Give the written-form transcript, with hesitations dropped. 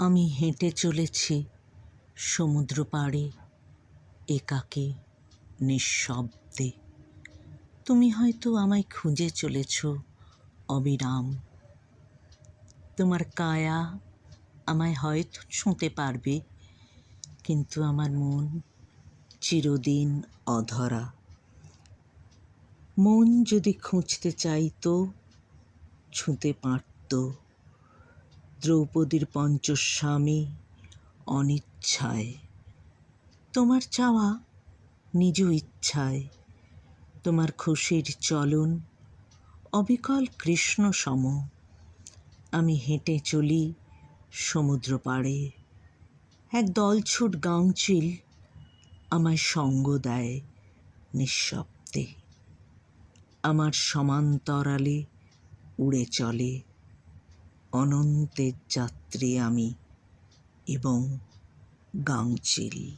আমি হেঁটে চলেছি সমুদ্র পাড়ে, একাকী নিঃশব্দে। তুমি হয়তো আমায় খুঁজে চলেছ অবিরাম। তোমার কায়া আমায় হয়তো ছুঁতে পারবে, কিন্তু আমার মন চিরদিন অধরা। মন যদি খুঁজতে চাইতো, ছুঁতে পারত দ্রৌপদীর পঞ্চস্বামী অনিচ্ছায়। তোমার চাওয়া নিজ ইচ্ছায়, তোমার খুশির চলন অবিকল কৃষ্ণ সম। আমি হেঁটে চলি সমুদ্র পাড়ে, এক দলছুট গাংচিল আমায় সঙ্গ দেয় নিঃশব্দে। আমার সমান্তরালে উড়ে চলে অনন্তের যাত্রী আমি এবং গাংচিল।